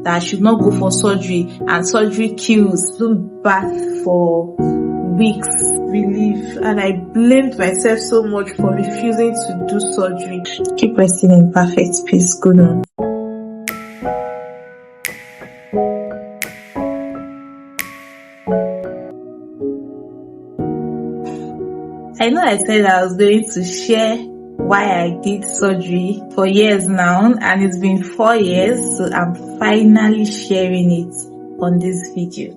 that I should not go for surgery, and surgery kills, do bath for weeks, relief, and I blamed myself so much for refusing to do surgery. Keep resting in perfect peace. Good on. I know I said I was going to share why I did surgery for years now, and it's been 4 years, so I'm finally sharing it on this video.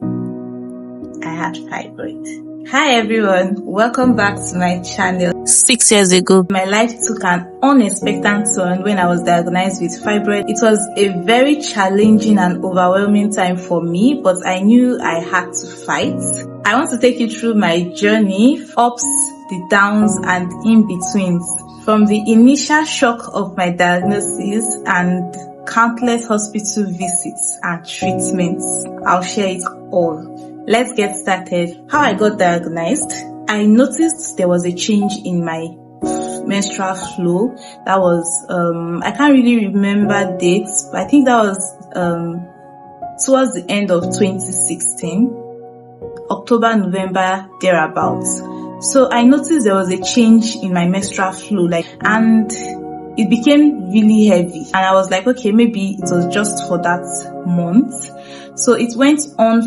I had fibroid. Hi everyone, welcome back to my channel. 6 years ago, my life took an unexpected turn when I was diagnosed with fibroid. It was a very challenging and overwhelming time for me, but I knew I had to fight. I want to take you through my journey, ups, the downs, and in-betweens. From the initial shock of my diagnosis and countless hospital visits and treatments, I'll share it all. Let's get started. How I got diagnosed. I noticed there was a change in my menstrual flow. That was, I can't really remember dates, but I think that was towards the end of 2016, October, November, thereabouts. So I noticed there was a change in my menstrual flow, and it became really heavy. And I was like, okay, maybe it was just for that month. So it went on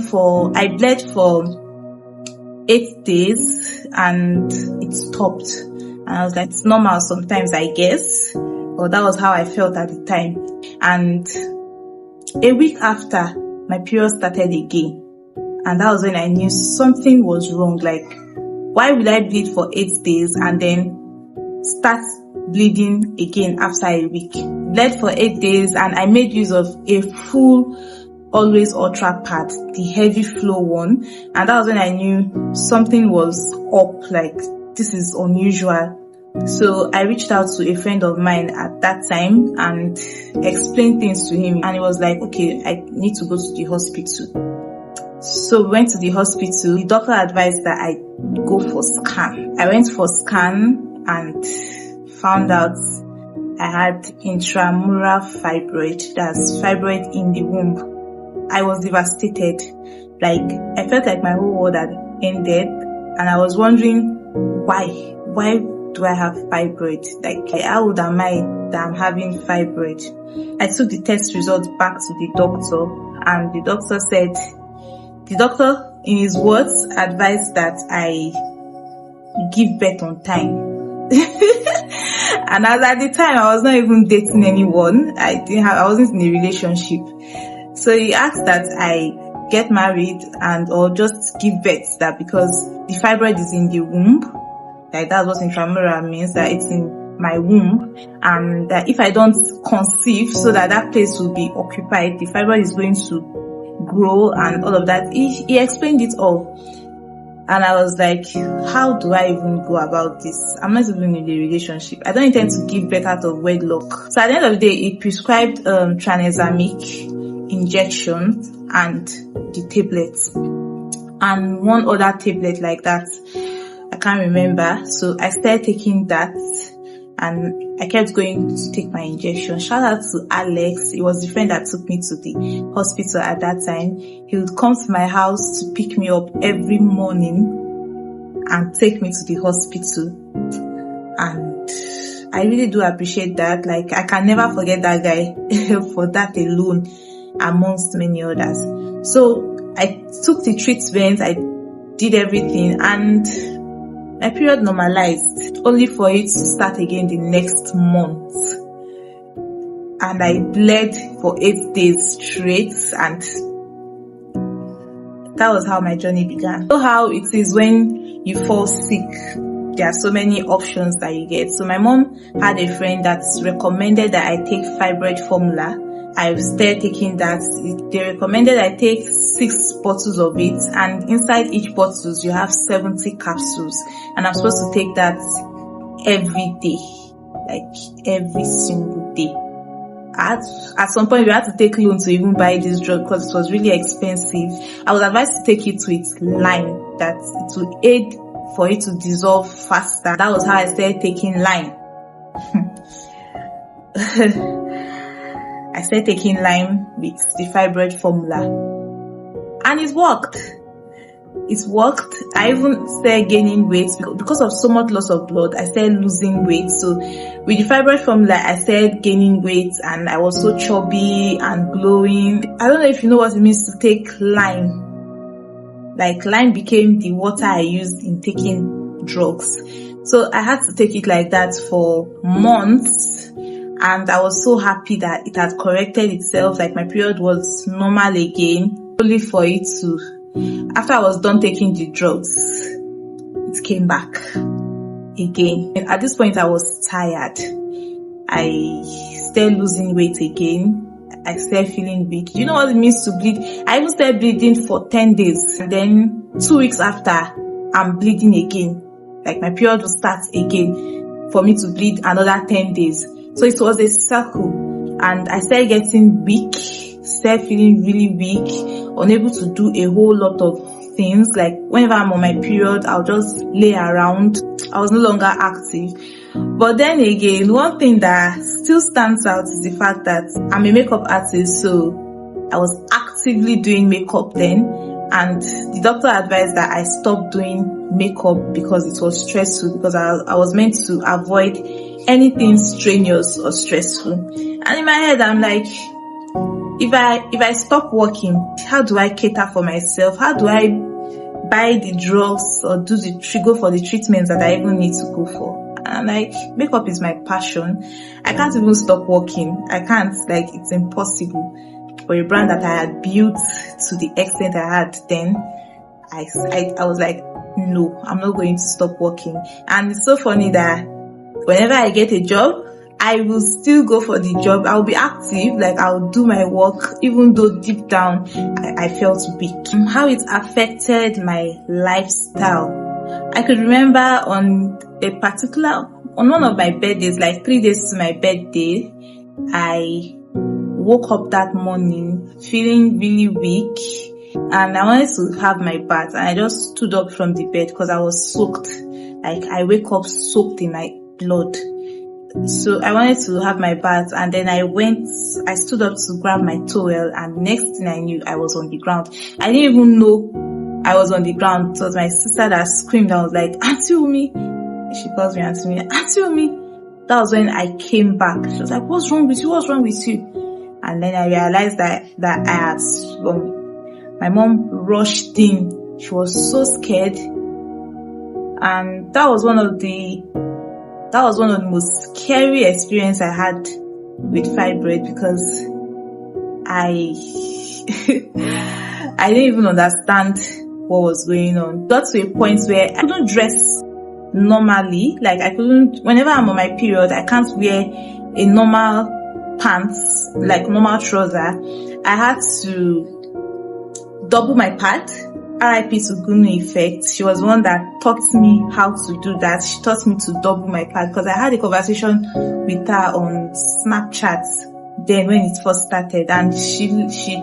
I bled for 8 days and it stopped. And I was like, it's normal sometimes, I guess. Or that was how I felt at the time. And a week after, my period started again. And that was when I knew something was wrong. Like, why will I bleed for 8 days and then start bleeding again after a week? Bled for 8 days and I made use of a full Always Ultra pad, the heavy flow one, and that was when I knew something was up, like this is unusual. So I reached out to a friend of mine at that time and explained things to him, and he was like, okay, I need to go to the hospital. So we went to the hospital. The doctor advised that I go for scan. I went for scan and found out I had intramural fibroid, that's fibroid in the womb. I was devastated. Like, I felt like my whole world had ended, and I was wondering why do I have fibroid? Like, how old am I that I'm having fibroid? I took the test results back to the doctor, and the doctor in his words advised that I give birth on time. And as at the time, I was not even dating anyone. I wasn't in a relationship. So he asked that I get married or just give birth, that because the fibroid is in the womb, like that's what intramural means, that it's in my womb, and that if I don't conceive, so that place will be occupied, the fibroid is going to grow and all of that. He explained it all. And I was like, how do I even go about this? I'm not even in a relationship. I don't intend to give birth out of wedlock. So at the end of the day, he prescribed tranexamic injection and the tablets and one other tablet like that. I can't remember. So I started taking that and I kept going to take my injection. Shout out to Alex. It was the friend that took me to the hospital at that time. He would come to my house to pick me up every morning and take me to the hospital. And I really do appreciate that. Like, I can never forget that guy for that alone, amongst many others. So I took the treatment, I did everything, and my period normalized, only for it to start again the next month. And I bled for 8 days straight, and that was how my journey began. So how it is when you fall sick, there are so many options that you get. So my mom had a friend that recommended that I take fibroid formula. I started taking that. They recommended I take 6 bottles of it, and inside each bottle you have 70 capsules, and I'm supposed to take that every day, like every single day. At some point we had to take loan to even buy this drug because it was really expensive. I was advised to take it with lime, that it will aid for it to dissolve faster. That was how I started taking lime. I started taking lime with the fibroid formula, and it worked. It worked. I even started gaining weight because of so much loss of blood. I started losing weight. So with the fibroid formula, I started gaining weight, and I was so chubby and glowing. I don't know if you know what it means to take lime. Like, lime became the water I used in taking drugs. So I had to take it like that for months, and I was so happy that it had corrected itself. Like, my period was normal again, only for it to, after I was done taking the drugs, it came back again. And at this point, I was tired. I started losing weight again. I started feeling weak. You know what it means to bleed? I even started bleeding for 10 days. And then 2 weeks after, I'm bleeding again. Like, my period will start again for me to bleed another 10 days. So it was a circle. And I started getting weak, started feeling really weak, unable to do a whole lot of things. Like, whenever I'm on my period, I'll just lay around. I was no longer active. But then again, one thing that still stands out is the fact that I'm a makeup artist, so I was actively doing makeup then, and the doctor advised that I stop doing makeup because it was stressful, because I was meant to avoid anything strenuous or stressful. And in my head, I'm like, if I stop working, how do I cater for myself? How do I buy the drugs or go for the treatments that I even need to go for? And like, makeup is my passion. I can't even stop working. I can't, like, it's impossible. For a brand that I had built to the extent I had then, I was like, no, I'm not going to stop working. And it's so funny that whenever I get a job, I will still go for the job. I'll be active, like, I'll do my work, even though deep down I felt weak. How it affected my lifestyle. I could remember on one of my birthdays, like 3 days to my birthday, I woke up that morning feeling really weak, and I wanted to have my bath, and I just stood up from the bed because I was soaked. Like, I wake up soaked in my blood. So I wanted to have my bath, and then I stood up to grab my towel, and next thing I knew, I was on the ground. I didn't even know I was on the ground. It was my sister that screamed. I was like, Auntie Umi. She calls me Auntie Umi. Auntie Umi. That was when I came back. She was like, what's wrong with you? What's wrong with you? And then I realized that I had swum. My mom rushed in. She was so scared. And that was one of the most scary experiences I had with fibroid, because I didn't even understand what was going on. Got to a point where I couldn't dress normally. Like, whenever I'm on my period, I can't wear a normal pants, like normal trouser. I had to double my pad. RIP to Gunu Effect. She was the one that taught me how to do that. She taught me to double my pad, because I had a conversation with her on Snapchat then when it first started, and she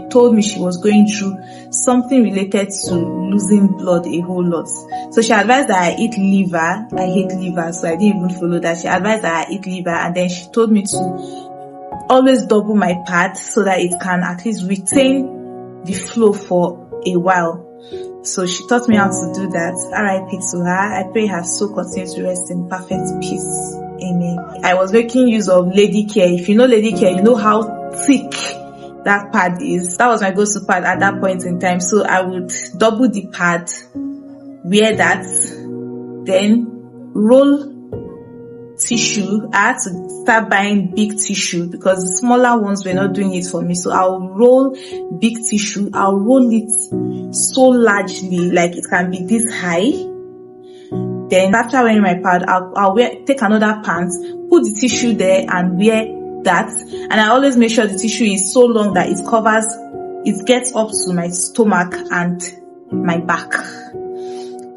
told me she was going through something related to losing blood a whole lot. So she advised that I eat liver. I hate liver, so I didn't even follow that. She advised that I eat liver, and then she told me to always double my pad so that it can at least retain the flow for a while. So she taught me how to do that. RIP to her. I pray her soul continues to rest in perfect peace. Amen. I was making use of Lady Care. If you know Lady Care, you know how thick that pad is. That was my go-to pad at that point in time. So I would double the pad, wear that, then roll tissue. I had to start buying big tissue because the smaller ones were not doing it for me. So I'll roll big tissue. I'll roll it so largely, like it can be this high. Then after wearing my pad, I'll take another pants, put the tissue there and wear that. And I always make sure the tissue is so long that it gets up to my stomach and my back.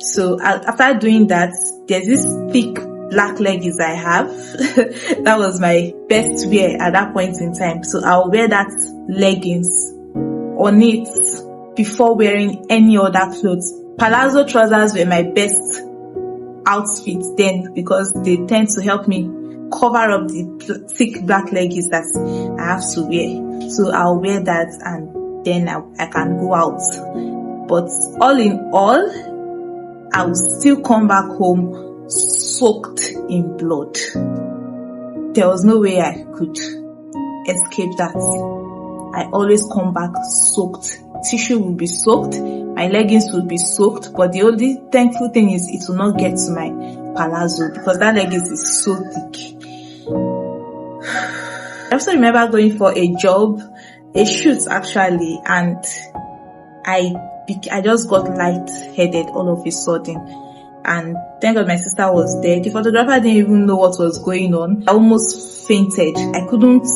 So after doing that, there's this thick black leggings I have. That was my best wear at that point in time. So I'll wear that leggings on it before wearing any other clothes. Palazzo trousers were my best outfit then because they tend to help me cover up the thick black leggings that I have to wear. So I'll wear that and then I can go out. But all in all, I will still come back home soaked in blood. There was no way I could escape that. I always come back soaked. Tissue will be soaked, my leggings will be soaked, but the only thankful thing is it will not get to my palazzo because that leggings is so thick. I also remember going for a job, a shoot actually, and I just got lightheaded all of a sudden. And thank God my sister was there. The photographer didn't even know what was going on. I almost fainted. I couldn't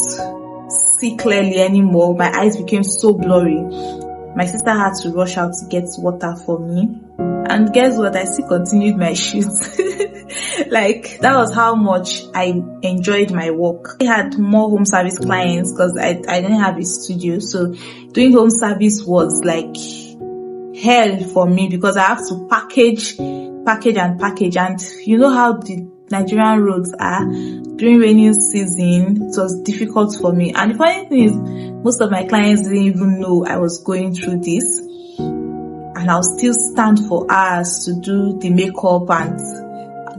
see clearly anymore. My eyes became so blurry. My sister had to rush out to get water for me. And guess what? I still continued my shoot. Like, that was how much I enjoyed my work. I had more home service clients because I didn't have a studio. So doing home service was like hell for me because I have to package. And you know how the Nigerian roads are during rainy season. It was difficult for me. And the funny thing is, most of my clients didn't even know I was going through this. And I'll still stand for hours to do the makeup and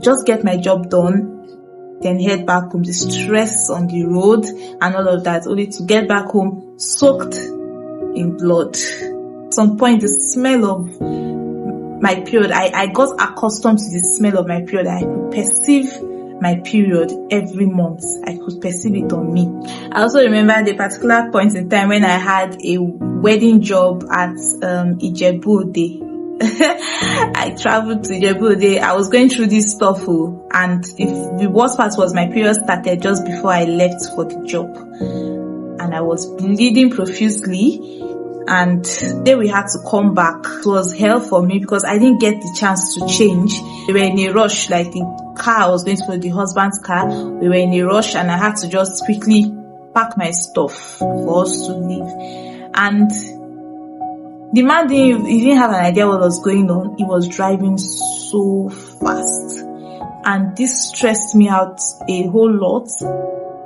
just get my job done, then head back home. The stress on the road and all of that, only to get back home soaked in blood. At some point, the smell of my period, I got accustomed to the smell of my period. I could perceive my period every month. I could perceive it on me. I also remember the particular point in time when I had a wedding job at Ijebu-Ode. I traveled to Ijebu-Ode. I was going through this stuff, and the worst part was my period started just before I left for the job, and I was bleeding profusely. And then we had to come back. It was hell for me because I didn't get the chance to change. We were in a rush, like the car I was going to the husband's car. We were in a rush and I had to just quickly pack my stuff for us to leave. And the man didn't have an idea what was going on. He was driving so fast. And this stressed me out a whole lot.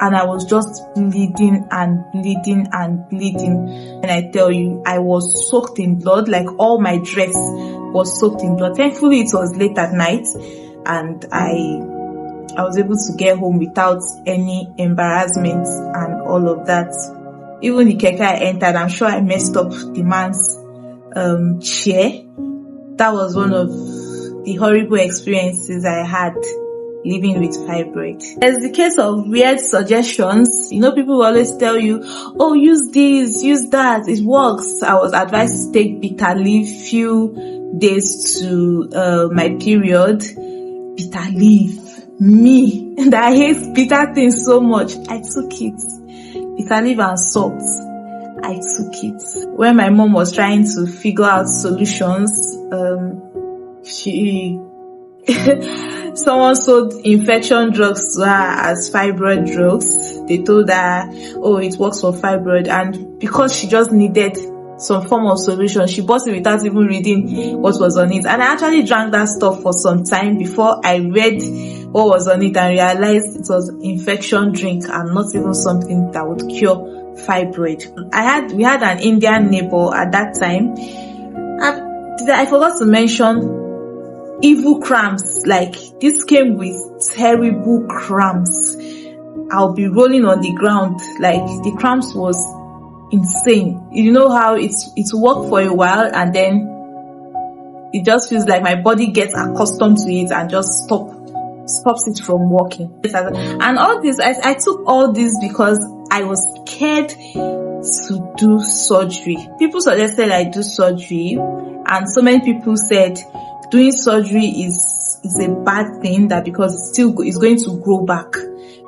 And I was just bleeding. And I tell you, I was soaked in blood, like all my dress was soaked in blood. Thankfully, it was late at night and I was able to get home without any embarrassment and all of that. Even the keke I entered, I'm sure I messed up the man's chair. That was one of the horrible experiences I had living with fibroid. There's the case of weird suggestions. You know, people will always tell you, oh, use this, use that, it works. I was advised to take bitter leaf few days to my period. Bitter leaf. Me, that I hate bitter things so much. I took it. Bitter leaf and salt. I took it. When my mom was trying to figure out solutions, someone sold infection drugs to her as fibroid drugs. They told her, oh, it works for fibroid. And because she just needed some form of solution, she bought it without even reading what was on it. And I actually drank that stuff for some time before I read what was on it and realized it was infection drink and not even something that would cure fibroid. We had an Indian neighbor at that time. And I forgot to mention evil cramps. Like, this came with terrible cramps. I'll be rolling on the ground. Like, the cramps was insane. You know how it's worked for a while and then it just feels like my body gets accustomed to it and just stops it from working. And all this, I took all this because I was scared to do surgery. People suggested I do surgery, and so many people said doing surgery is a bad thing, that because it's going to grow back,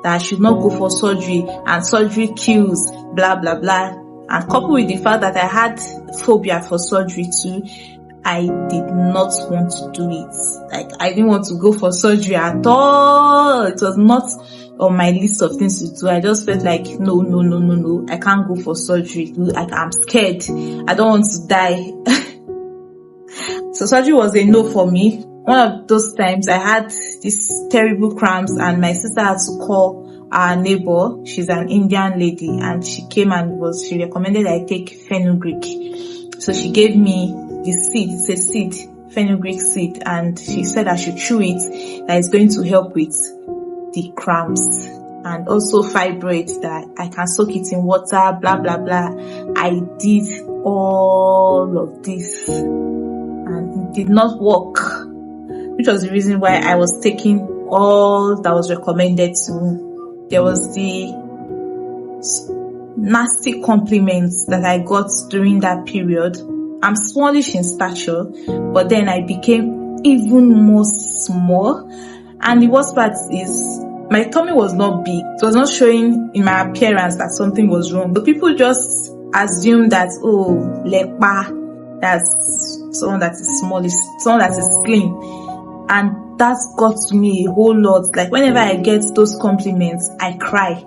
that I should not go for surgery, and surgery kills, blah blah blah. And coupled with the fact that I had phobia for surgery too, I did not want to do it. Like, I didn't want to go for surgery at all. It was not on my list of things to do. I just felt like, no, I can't go for surgery. Like, I'm scared. I don't want to die. So surgery was a no for me. one of those times I had these terrible cramps, and my sister had to call our neighbor. She's an Indian lady, and she came and she recommended I take fenugreek. So she gave me the seed. It's a seed, fenugreek seed, and she said I should chew it, that is going to help with the cramps. And also fibroids, that I can soak it in water, blah blah blah. I did all of this and it did not work, which was the reason why I was taking all that was recommended to me. There was the nasty compliments that I got during that period. I'm smallish in stature, but then I became even more small. And the worst part is, my tummy was not big. It was not showing in my appearance that something was wrong. But people just assume that, oh, lepa, that's someone that is smallish, someone that is slim. And that's got to me a whole lot. Like, whenever I get those compliments, I cry.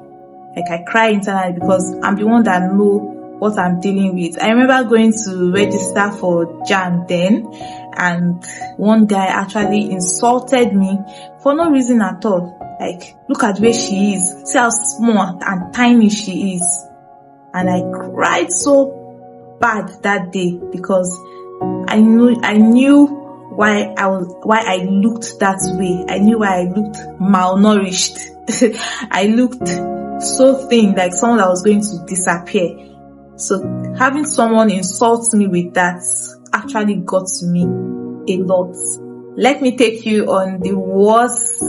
Like, I cry internally, because I'm the one that know what I'm dealing with. I remember going to register for JAM then, and one guy actually insulted me for no reason at all. Like, look at where she is. See how small and tiny she is. And I cried so bad that day, because I knew why I looked that way. I knew why I looked malnourished. I looked so thin, like someone that was going to disappear. So having someone insult me with that actually got to me a lot. Let me take you on the worst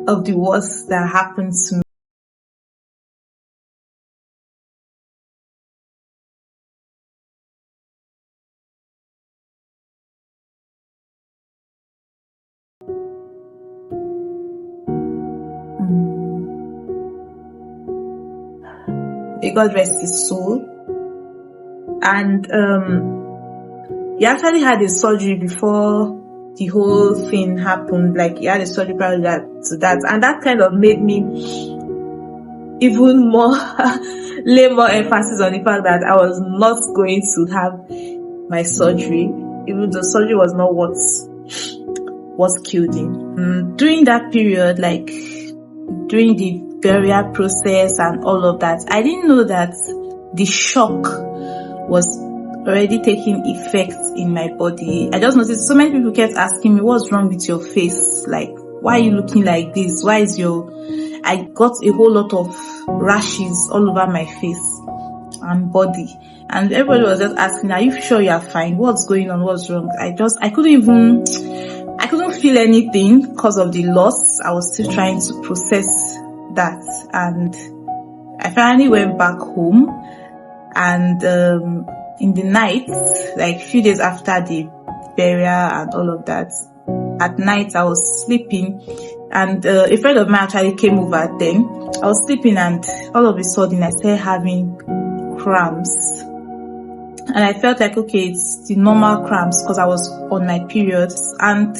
of the worst that happened to me. May God rest his soul. And he actually had a surgery before the whole thing happened. Like, he had a surgery prior to that, and that kind of made me even more lay more emphasis on the fact that I was not going to have my surgery, even though surgery was not what killed him. During that period, like during the burial process and all of that, I didn't know that the shock was already taking effect in my body. I just noticed so many people kept asking me, what's wrong with your face? Like, why are you looking like this? I got a whole lot of rashes all over my face and body. And everybody was just asking, are you sure you're fine? What's going on? What's wrong? I couldn't feel anything because of the loss. I was still trying to process that. And I finally went back home, and in the night, like a few days after the burial and all of that, at night I was sleeping, and a friend of mine actually came over then. I was sleeping, and all of a sudden I started having cramps, and I felt like, okay, it's the normal cramps because I was on my periods, and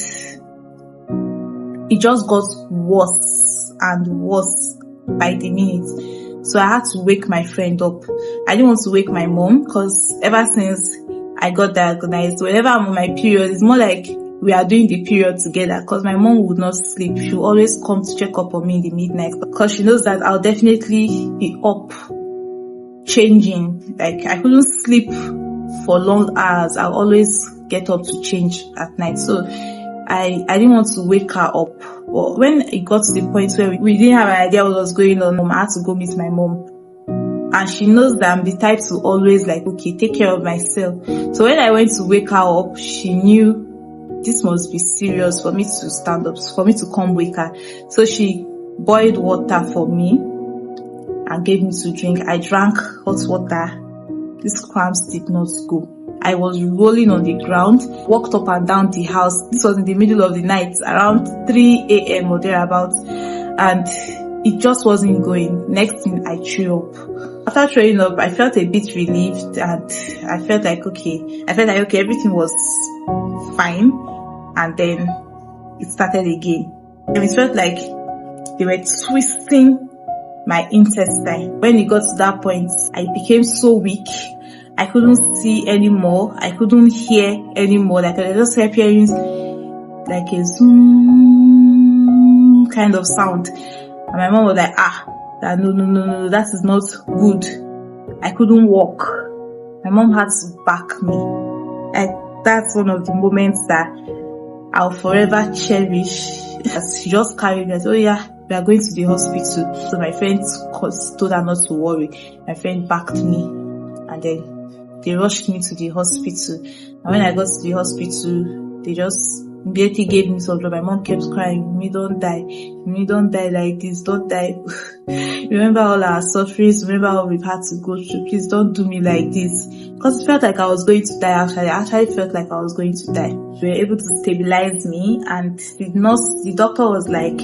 it just got worse and worse by the minute. So I had to wake my friend up. I didn't want to wake my mom, because ever since I got diagnosed, whenever I'm on my period, it's more like we are doing the period together, because my mom would not sleep. She would always come to check up on me in the midnight, because she knows that I'll definitely be up changing. Like, I couldn't sleep for long hours. I'll always get up to change at night. So I didn't want to wake her up. But when it got to the point where we didn't have an idea what was going on, I had to go meet my mom. And she knows that I'm the type to always like, okay, take care of myself. So when I went to wake her up, she knew this must be serious for me to stand up, for me to come wake her. So she boiled water for me and gave me to drink. I drank hot water. These cramps did not go. I was rolling on the ground, walked up and down the house. This was in the middle of the night, around 3 a.m. or thereabouts, and it just wasn't going. Next thing, I threw up. After throwing up, I felt a bit relieved, and I felt like okay, everything was fine. And then it started again. And it felt like they were twisting my intestine. When it got to that point, I became so weak. I couldn't see anymore. I couldn't hear anymore. Like, I just kept hearing like a zoom kind of sound. And my mom was like, that no, that is not good. I couldn't walk. My mom had to back me. That's one of the moments that I'll forever cherish. She just carried me and said, oh yeah, we are going to the hospital. So my friend told her not to worry. My friend backed me, and then they rushed me to the hospital. And when I got to the hospital, they just immediately gave me some drugs. My mom kept crying, "Me don't die. Me don't die like this. Don't die." Remember all our sufferings. Remember all we've had to go through. Please don't do me like this. Because it felt like I was going to die actually. I actually felt like I was going to die. They were able to stabilize me, and the doctor was like,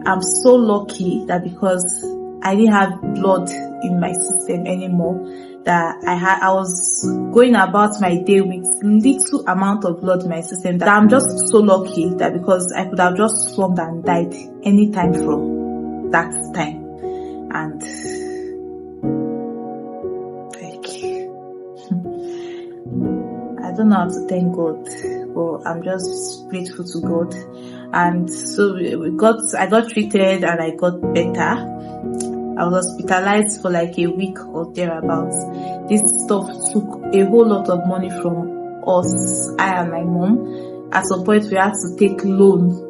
I'm so lucky that because I didn't have blood in my system anymore, that I was going about my day with little amount of blood in my system, that I'm just so lucky that because I could have just slumped and died anytime from that time. And I don't know how to thank God, but I'm just grateful to God. And so I got treated and I got better. I was hospitalized for like a week or thereabouts. This stuff took a whole lot of money from us, I and my mom. At some point, we had to take loan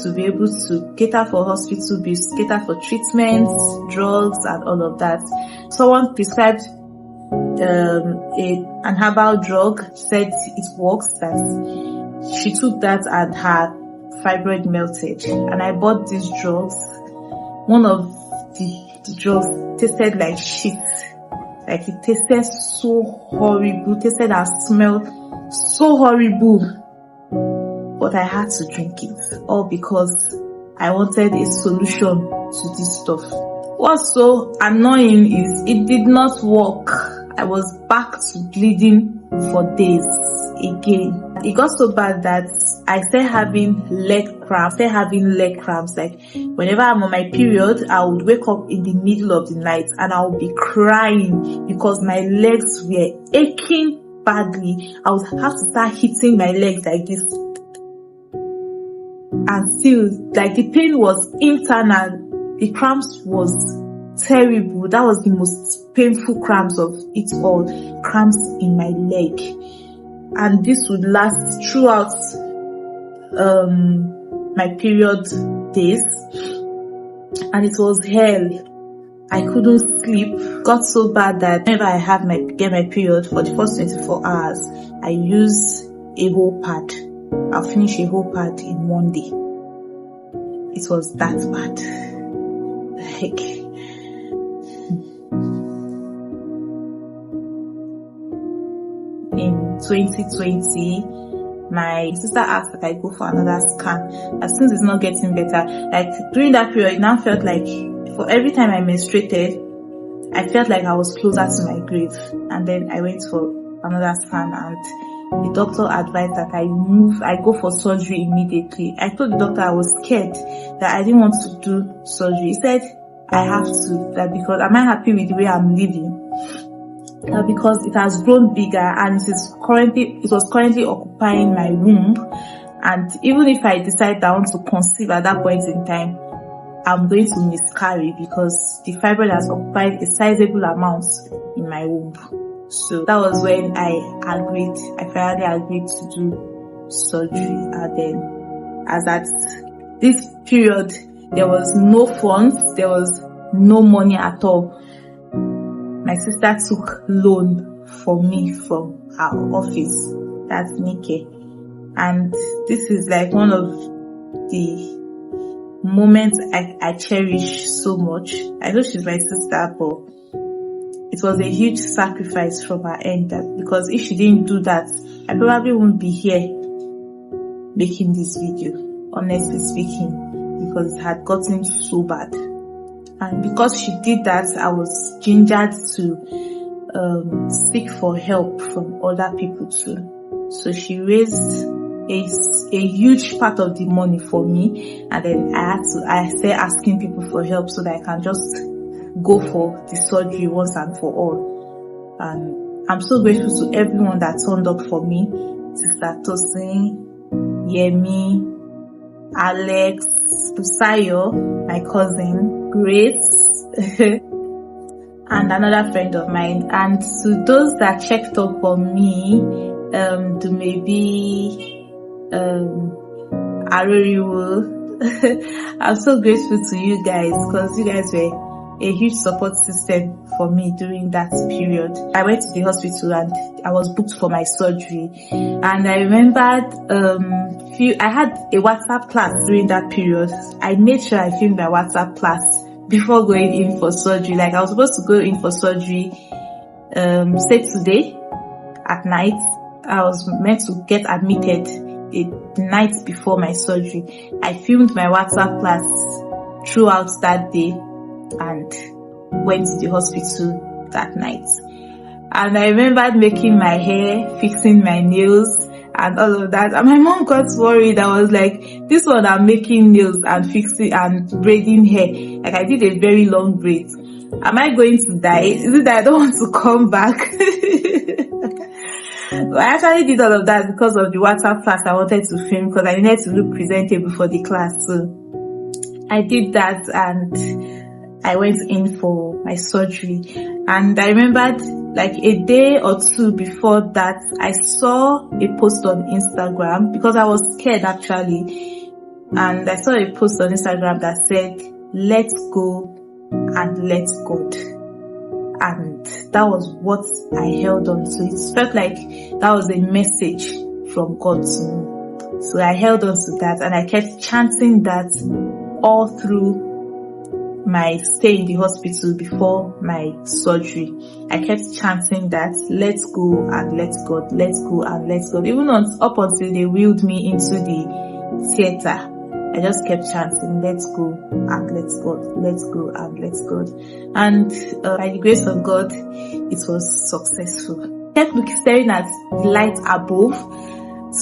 to be able to cater for hospital bills, cater for treatments, drugs, and all of that. Someone prescribed an herbal drug, said it works, that she took that and her fibroid melted. And I bought these drugs. One of the drugs tasted like shit. Like it tasted so horrible, tasted and smelled so horrible. But I had to drink it, all because I wanted a solution to this stuff. What's so annoying is it did not work. I was back to bleeding for days again. It got so bad that I started having leg cramps. Like whenever I'm on my period, I would wake up in the middle of the night and I would be crying because my legs were aching badly. I would have to start hitting my legs like this. And still, like the pain was internal. The cramps was terrible. That was the most painful cramps of it all. Cramps in my leg. And this would last throughout my period days. And it was hell. I couldn't sleep. Got so bad that whenever I get my period, for the first 24 hours, I use a whole pad. I'll finish a whole pad in one day. It was that bad. Like, in 2020, my sister asked that I go for another scan. As soon as it's not getting better, like during that period, it now felt like for every time I menstruated, I felt like I was closer to my grave. And then I went for another scan, and the doctor advised that I go for surgery immediately. I told the doctor I was scared, that I didn't want to do surgery. He said I have to, that because am I happy with the way I'm living? Because it has grown bigger and it was currently occupying my womb. And even if I decide that I want to conceive at that point in time, I'm going to miscarry because the fibroid has occupied a sizable amount in my womb. So that was when I finally agreed to do surgery. And then, as at this period, there was no funds, there was no money at all. My sister took loan for me from our office, that's Nike. And this is like one of the moments I cherish so much. I know she's my sister, but it was a huge sacrifice from her end, because if she didn't do that, I probably wouldn't be here making this video, honestly speaking, because it had gotten so bad. And because she did that, I was gingered to seek for help from other people too. So she raised a huge part of the money for me, and then I started asking people for help so that I can just go for the surgery once and for all. And I'm so grateful to everyone that turned up for me. Sister Tosin, Yemi, Alex, Busayo, my cousin, Grace, and another friend of mine. And to those that checked up on me, to maybe Aroriwo, I'm so grateful to you guys because you guys were a huge support system for me during that period. I went to the hospital and I was booked for my surgery, and I remembered I had a WhatsApp class during that period. I made sure I filmed my WhatsApp class before going in for surgery. Like, I was supposed to go in for surgery say today at night. I was meant to get admitted the night before my surgery. I filmed my WhatsApp class throughout that day and went to the hospital that night. And I remembered making my hair, fixing my nails and all of that. And my mom got worried. I was like, this one I'm making nails and fixing and braiding hair. Like, I did a very long braid. Am I going to die? Is it that I don't want to come back? But I actually did all of that because of the WhatsApp class I wanted to film, because I needed to look presentable for the class. So I did that and I went in for my surgery. And I remembered, like, a day or two before that, I saw a post on Instagram because I was scared actually. And I saw a post on Instagram that said, "Let's go and let God." And that was what I held on to. It felt like that was a message from God to me. So I held on to that and I kept chanting that all through my stay in the hospital before my surgery. I kept chanting that, "Let's go and let God, let's go and let God." Even up until they wheeled me into the theater, I just kept chanting, "Let's go and let God, let's go and let God." And by the grace of God, it was successful. I kept staring at the light above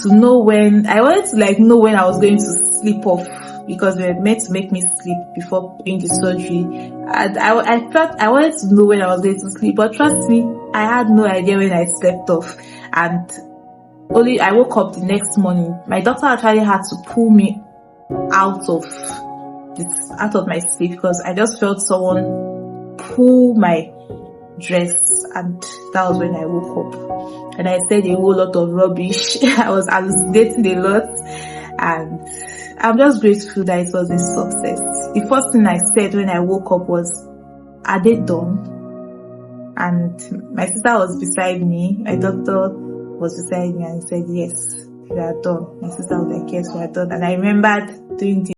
to know when I wanted to know when I was going to sleep off, because they were meant to make me sleep before doing the surgery. And I felt I wanted to know when I was going to sleep, but trust me, I had no idea when I slept off. And only I woke up the next morning. My doctor actually had to pull me out of my sleep because I just felt someone pull my dress, and that was when I woke up. And I said a whole lot of rubbish. I was hallucinating a lot, and I'm just grateful that it was a success. The first thing I said when I woke up was, "Are they done?" And my sister was beside me, my doctor was beside me, and he said, "Yes, we are done." My sister was like, "Yes, we are done." And I remembered doing the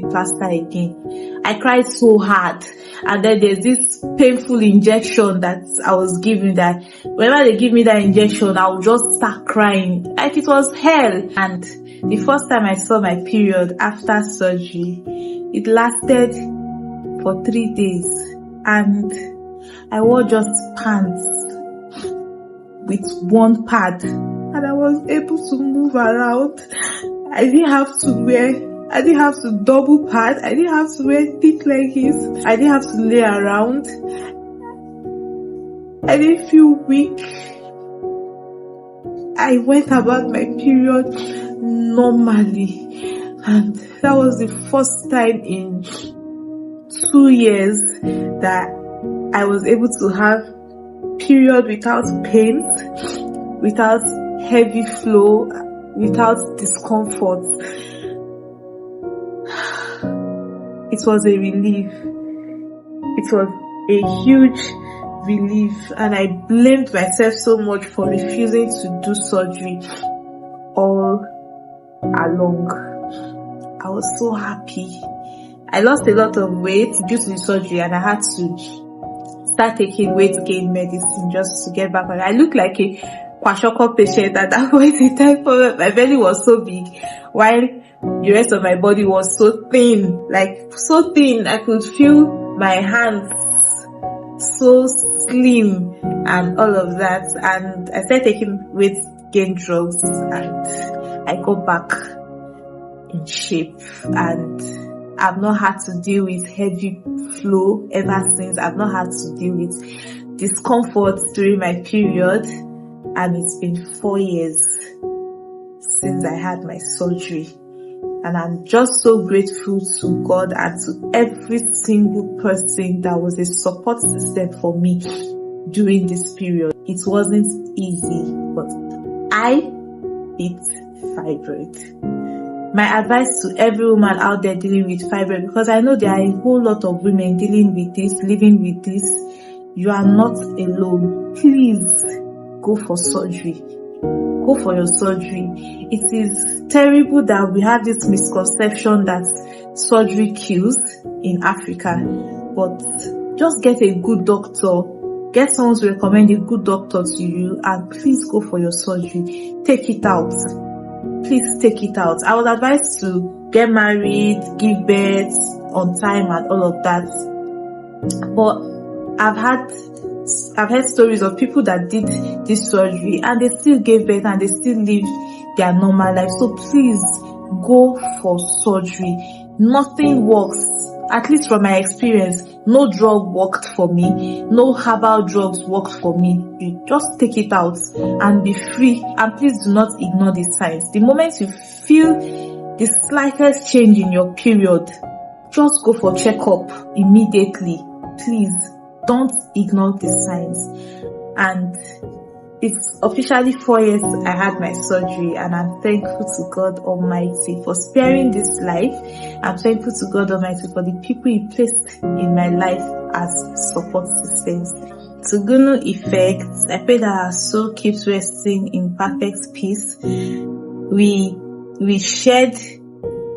plaster again. I cried so hard. And then there's this painful injection that I was given, that whenever they give me that injection, I would just start crying like it was hell. And the first time I saw my period after surgery, it lasted for 3 days, and I wore just pants with one pad, and I was able to move around. I didn't have to double pad. I didn't have to wear thick leggings. I didn't have to lay around. I didn't feel weak. I went about my period normally, and that was the first time in 2 years that I was able to have period without pain, without heavy flow, without discomfort. It was a relief. It was a huge relief, and I blamed myself so much for refusing to do surgery all along. I was so happy. I lost a lot of weight due to the surgery, and I had to start taking weight gain medicine just to get back on. I looked like a kwashiorkor patient at that point in time. My belly was so big, while the rest of my body was so thin, like so thin. I could feel my hands so slim and all of that. And I started taking weight gain drugs, and I got back in shape, and I've not had to deal with heavy flow ever since. I've not had to deal with discomfort during my period, and it's been 4 years since I had my surgery. And I'm just so grateful to God and to every single person that was a support system for me during this period. It wasn't easy, but I beat fibroid. My advice to every woman out there dealing with fibroid, because I know there are a whole lot of women dealing with this, living with this, you are not alone. Please go for surgery. Go for your surgery. It is terrible that we have this misconception that surgery kills in Africa, but just get a good doctor. Get someone to recommend a good doctor to you, and please go for your surgery. Take it out. Please take it out. I was advised to get married, give birth on time and all of that. But I've heard stories of people that did this surgery and they still gave birth and they still lived their normal life. So please go for surgery. Nothing works. At least from my experience, no drug worked for me. No herbal drugs worked for me. You just take it out and be free. And please do not ignore the signs. The moment you feel the slightest change in your period, just go for checkup immediately. Please don't ignore the signs. And it's officially 4 years I had my surgery, and I'm thankful to God Almighty for sparing this life. I'm thankful to God Almighty for the people He placed in my life as support systems. To Gunu effects, I pray that our soul keeps resting in perfect peace. We shared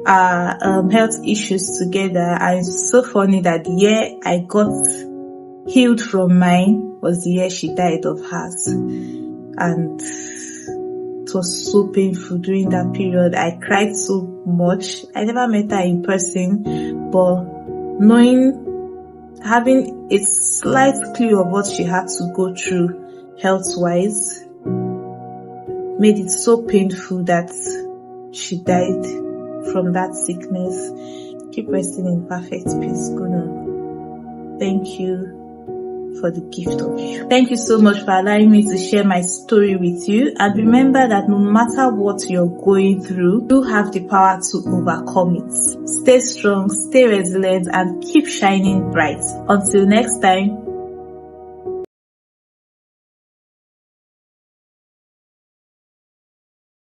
our health issues together, and it's so funny that the year I got healed from mine was the year she died of hers. And it was so painful during that period. I cried so much. I never met her in person, but having a slight clue of what she had to go through health-wise made it so painful that she died from that sickness. Keep resting in perfect peace, Gunu. Thank you for the gift of you. Thank you so much for allowing me to share my story with you. And remember that no matter what you're going through, you have the power to overcome it. Stay strong, stay resilient, and keep shining bright. Until next time,